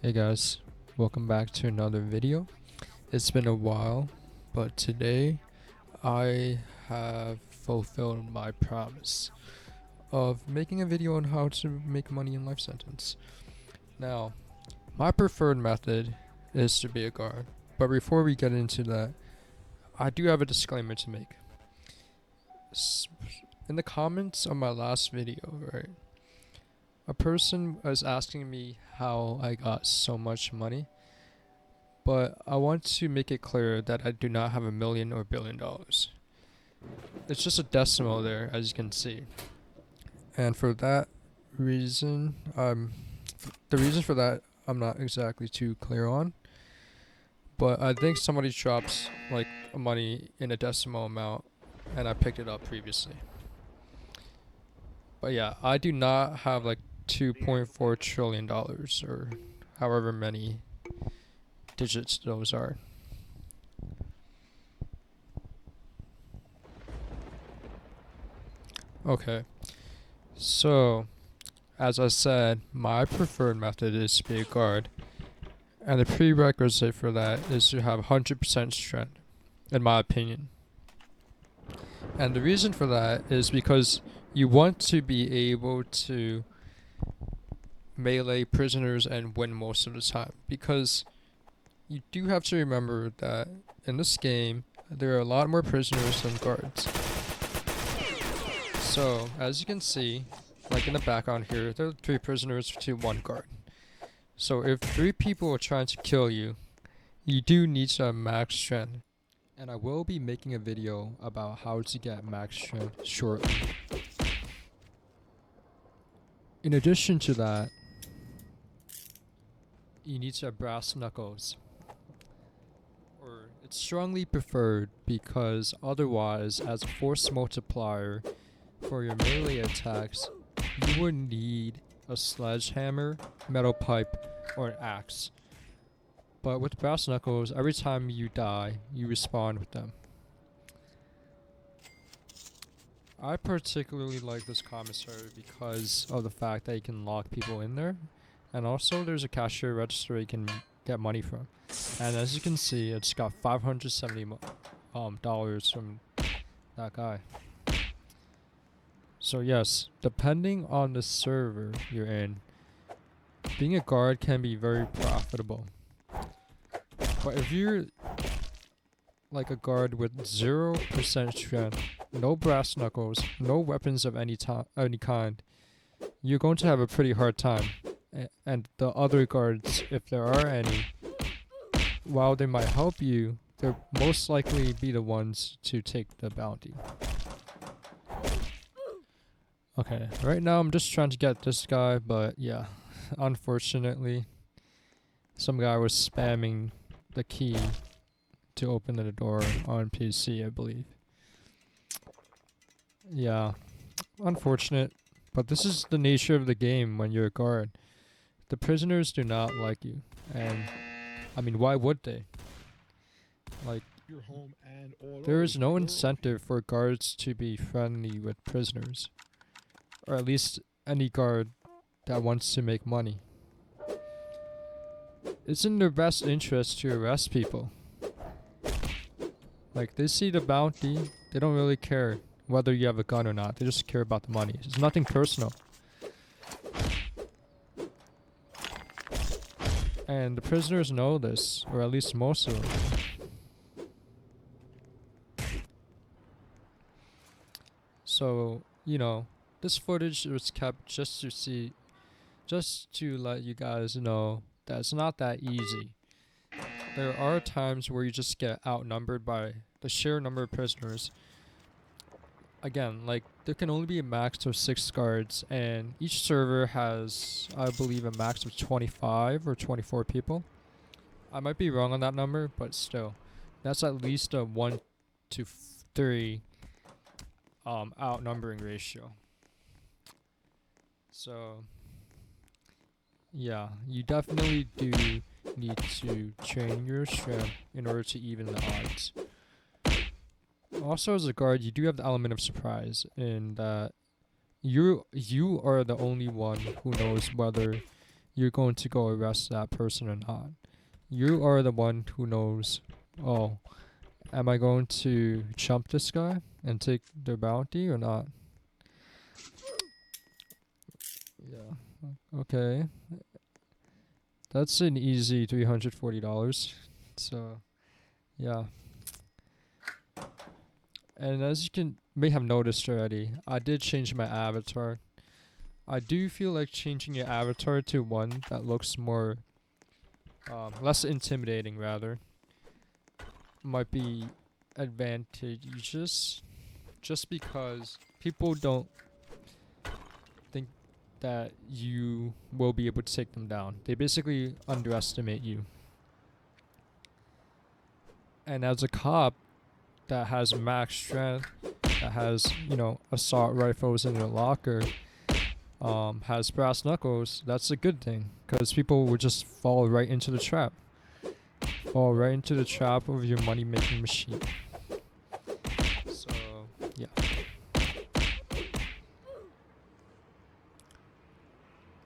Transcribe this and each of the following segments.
Hey guys, welcome back to another video. It's been a while, but today I have fulfilled my promise of making a video on how to make money in Life Sentence. Now, my preferred method is to be a guard, but before we get into that, I do have a disclaimer to make. In the comments on my last video, right, a person was asking me how I got so much money, but I want to make it clear that I do not have $1 million or $1 billion. It's just a decimal there, as you can see. And for that reason, the reason for that I'm not exactly too clear on. But I think somebody drops like money in a decimal amount, and I picked it up previously. But yeah, I do not have like $2.4 trillion or however many digits those are. Okay, so as I said, my preferred method is to be a guard, and the prerequisite for that is to have 100% strength, in my opinion. And the reason for that is because you want to be able to melee prisoners and win most of the time, because you do have to remember that in this game there are a lot more prisoners than guards. So as you can see, like in the background here, there are 3 prisoners to 1 guard. So if 3 people are trying to kill you, you do need to have max strength. And I will be making a video about how to get max strength shortly. In addition to that, you need to have brass knuckles. Or it's strongly preferred because otherwise, as a force multiplier for your melee attacks, you would need a sledgehammer, metal pipe, or an axe. But with brass knuckles, every time you die, you respawn with them. I particularly like this commissary because of the fact that you can lock people in there. And also there's a cashier register you can get money from. And as you can see, it's got $570 from that guy. So yes, depending on the server you're in, being a guard can be very profitable. But if you're like a guard with 0% strength, no brass knuckles, no weapons of any kind, you're going to have a pretty hard time. And the other guards, if there are any, while they might help you, they'll most likely be the ones to take the bounty. Okay, right now I'm just trying to get this guy, but yeah, unfortunately, some guy was spamming the key to open the door on PC, I believe. Yeah, unfortunate, but this is the nature of the game when you're a guard. The prisoners do not like you, and I mean, why would they? Like, there is no incentive for guards to be friendly with prisoners, or at least any guard that wants to make money. It's in their best interest to arrest people. Like, they see the bounty, they don't really care whether you have a gun or not, they just care about the money. It's nothing personal. And the prisoners know this, or at least most of them. So, you know, this footage was kept just to let you guys know that it's not that easy. There are times where you just get outnumbered by the sheer number of prisoners. Again, like, there can only be a max of 6 guards, and each server has, I believe, a max of 25 or 24 people. I might be wrong on that number, but still, that's at least a 1 to 3 outnumbering ratio. So yeah, you definitely do need to train your strength in order to even the odds. Also, as a guard, you do have the element of surprise in that you are the only one who knows whether you're going to go arrest that person or not. You are the one who knows, oh, am I going to jump this guy and take their bounty or not? Yeah. Okay. That's an easy $340. So, yeah. And as you may have noticed already, I did change my avatar. I do feel like changing your avatar to one that looks more, less intimidating rather, might be advantageous, just because people don't think that you will be able to take them down. They basically underestimate you. And as a cop that has max strength, that has, assault rifles in their locker, has brass knuckles, that's a good thing, because people would just fall right into the trap. Fall right into the trap of your money-making machine. So, yeah.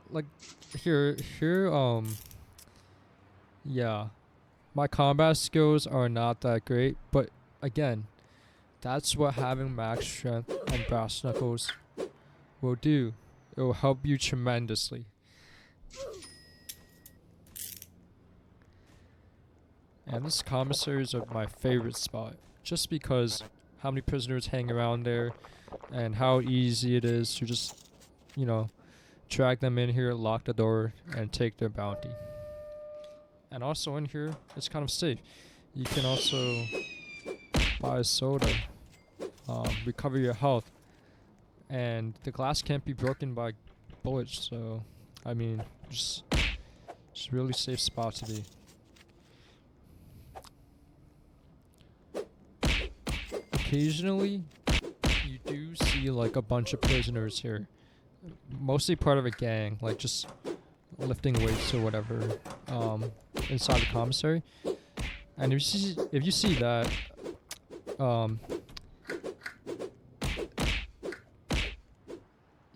Like, here, yeah. My combat skills are not that great, but again, that's what having max strength and brass knuckles will do. It will help you tremendously. And this commissary is my favorite spot, just because how many prisoners hang around there and how easy it is to just, drag them in here, lock the door, and take their bounty. And also in here, it's kind of safe. You can also buy a soda, recover your health, and the glass can't be broken by bullets, so, I mean, just really safe spot to be. Occasionally, you do see like a bunch of prisoners here, mostly part of a gang, like just lifting weights or whatever, inside the commissary. And if you see that,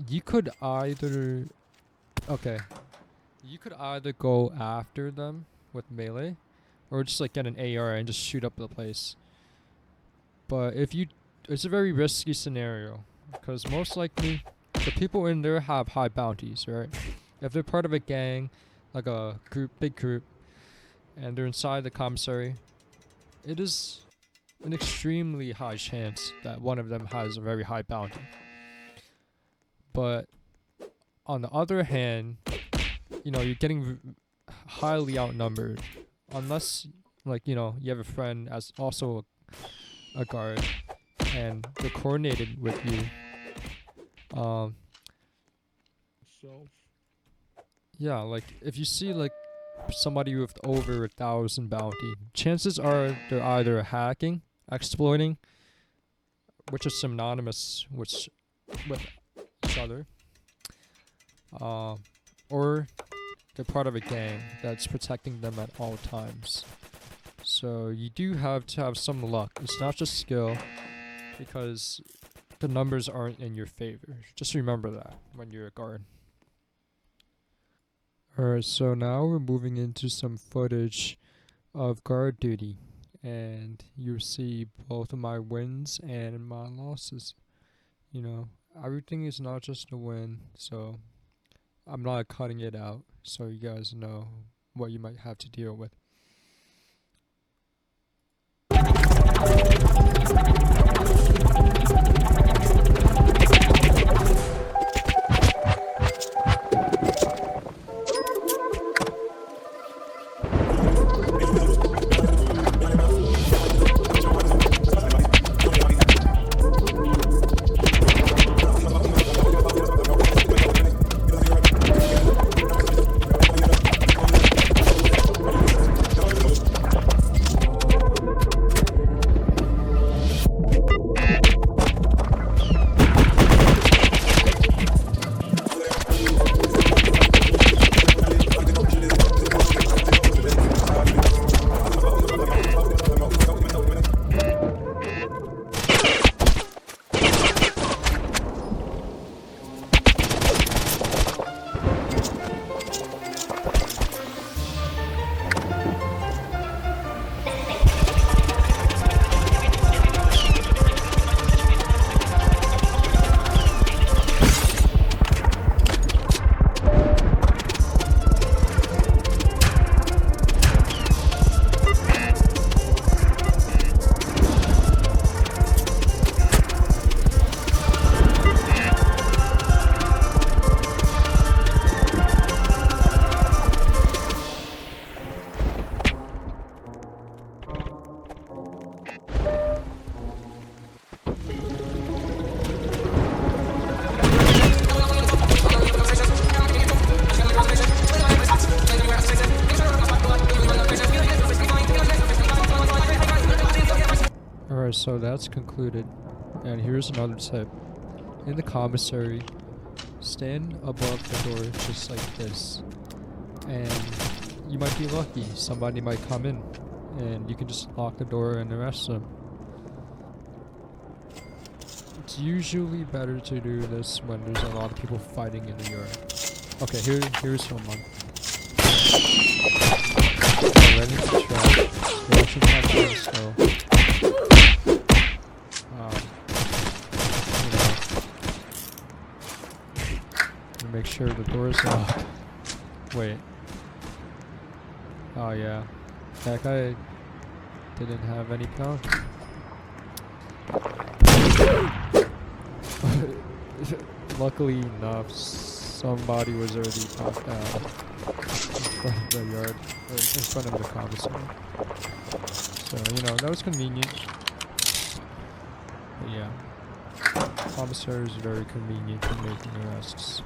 you could either go after them with melee, or just like get an AR and just shoot up the place. But it's a very risky scenario, because most likely the people in there have high bounties, right? If they're part of a gang, like a big group, and they're inside the commissary, it is an extremely high chance that one of them has a very high bounty. But on the other hand, you're getting highly outnumbered, unless you have a friend as also a guard and they're coordinated with you. Yeah, like if you see like somebody with over 1,000 bounty, chances are they're either hacking, exploiting, which is synonymous with each other, or they're part of a gang that's protecting them at all times. So you do have to have some luck. It's not just skill, because the numbers aren't in your favor. Just remember that when you're a guard. Alright, so now we're moving into some footage of guard duty, and you see both of my wins and my losses. Everything is not just a win, so I'm not cutting it out so you guys know what you might have to deal with. Alright, so that's concluded. And here's another tip. In the commissary, stand above the door just like this. And you might be lucky. Somebody might come in. And you can just lock the door and arrest them. It's usually better to do this when there's a lot of people fighting in the yard. Okay, here's someone. Ready to try. They actually kind of very slow. Make sure the door's locked. Wait. Oh yeah. That guy didn't have any bounty. Luckily enough, somebody was already knocked out in front of the yard, or in front of the commissary. So, that was convenient. But yeah. Commissary is very convenient for making arrests.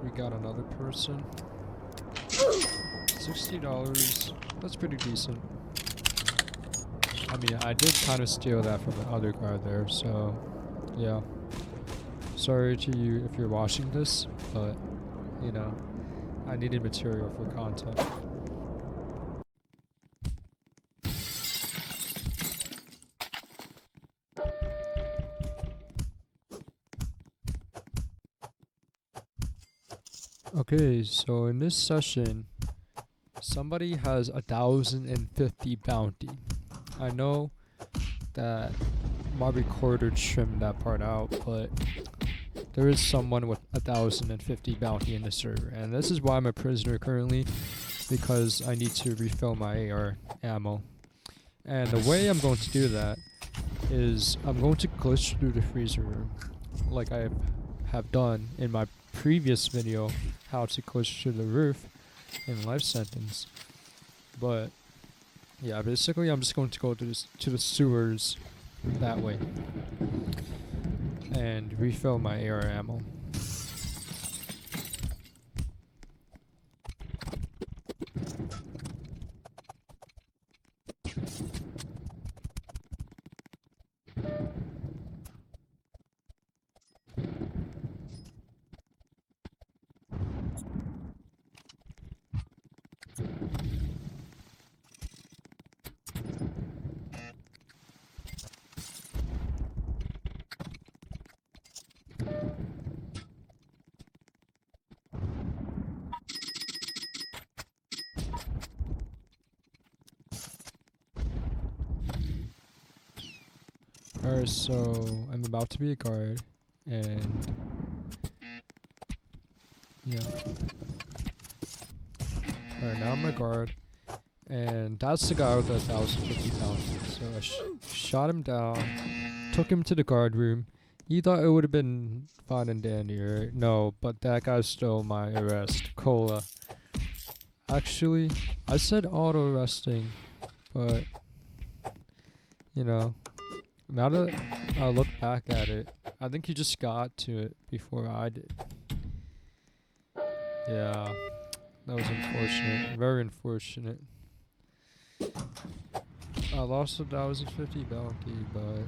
We got another person. $60. That's pretty decent. I mean, I did kind of steal that from the other guard there, so yeah. Sorry to you if you're watching this, but I needed material for content. Okay, so in this session, somebody has 1,050 bounty. I know that my recorder trimmed that part out, but there is someone with 1,050 bounty in the server, and this is why I'm a prisoner currently, because I need to refill my AR ammo. And the way I'm going to do that is I'm going to glitch through the freezer room, like I have done in my previous video, how to glitch through the roof in Life Sentence. But yeah, basically I'm just going to go to the sewers that way and refill my AR ammo. Alright, so I'm about to be a guard, and yeah. Alright, now I'm a guard, and that's the guy with the 1,050 pounds. So I shot him down, took him to the guard room. He thought it would have been fine and dandy, right? No, but that guy stole my arrest. Cola. Actually, I said auto arresting, but now that I look back at it, I think he just got to it before I did. Yeah, that was unfortunate. Very unfortunate. I lost 1,050 bounty, but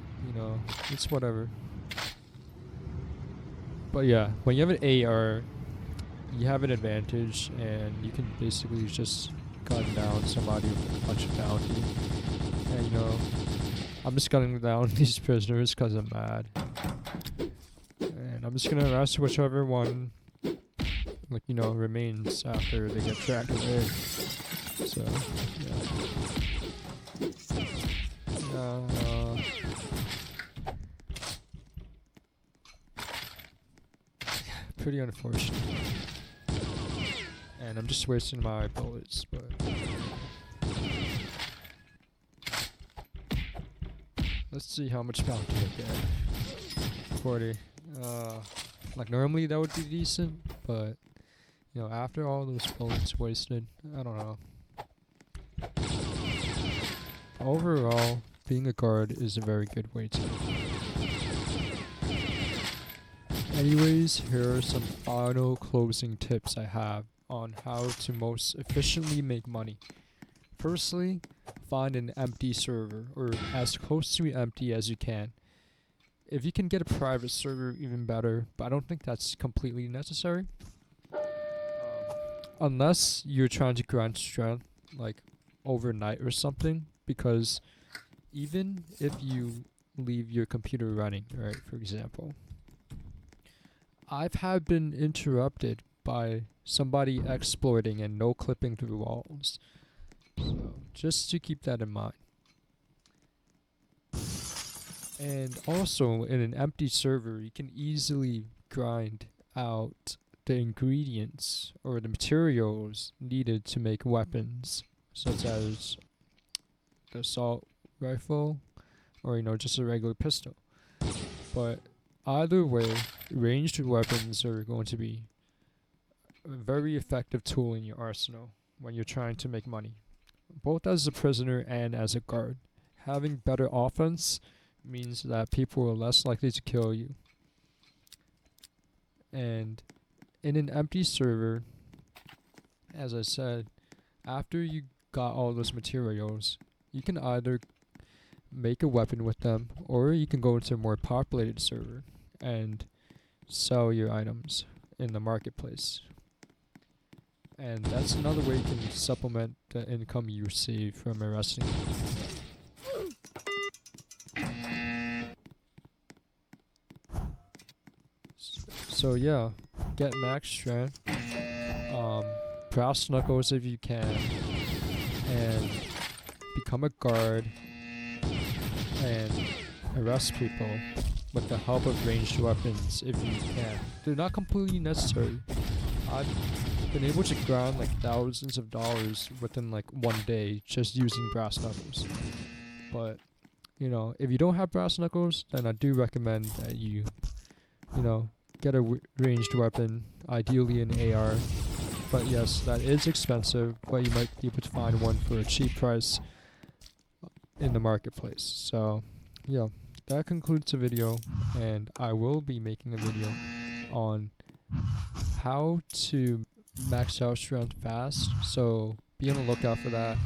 it's whatever. But yeah, when you have an AR, you have an advantage, and you can basically just gun down somebody with a bunch of bounty. And I'm just gunning down these prisoners because I'm mad. And I'm just gonna arrest whichever one, remains after they get tracked away. So, yeah. Pretty unfortunate. And I'm just wasting my bullets, but let's see how much bounty I get. 40. Like normally that would be decent, but you know, after all those bullets wasted, I don't know. Overall, being a guard is a very good way to. Anyways, here are some final closing tips I have on how to most efficiently make money. Firstly, find an empty server, or as close to empty as you can. If you can get a private server, even better, but I don't think that's completely necessary. Unless you're trying to grind strength, like overnight or something, because even if you leave your computer running, right, for example, I've had been interrupted by somebody exploiting and no clipping through walls. So just to keep that in mind. And also in an empty server, you can easily grind out the ingredients or the materials needed to make weapons, such as the assault rifle or just a regular pistol. But either way, ranged weapons are going to be a very effective tool in your arsenal when you're trying to make money, both as a prisoner and as a guard. Having better offense means that people are less likely to kill you. And in an empty server, as I said, after you got all those materials, you can either make a weapon with them, or you can go into a more populated server and sell your items in the marketplace. And that's another way you can supplement the income you receive from arresting. So yeah, get max strength, brass knuckles if you can, and become a guard and arrest people with the help of ranged weapons if you can. They're not completely necessary. I've been able to grind like thousands of dollars within like one day just using brass knuckles. But if you don't have brass knuckles, then I do recommend that you get a ranged weapon, ideally an AR. But yes, that is expensive, but you might be able to find one for a cheap price in the marketplace. So yeah, that concludes the video, and I will be making a video on how to max out strength fast, so be on the lookout for that.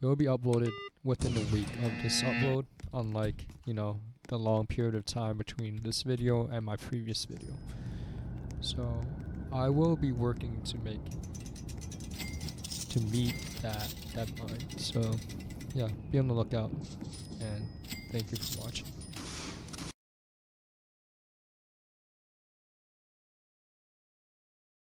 It will be uploaded within a week of this upload, unlike the long period of time between this video and my previous video. So I will be working to meet that deadline. So yeah, be on the lookout, and thank you for watching.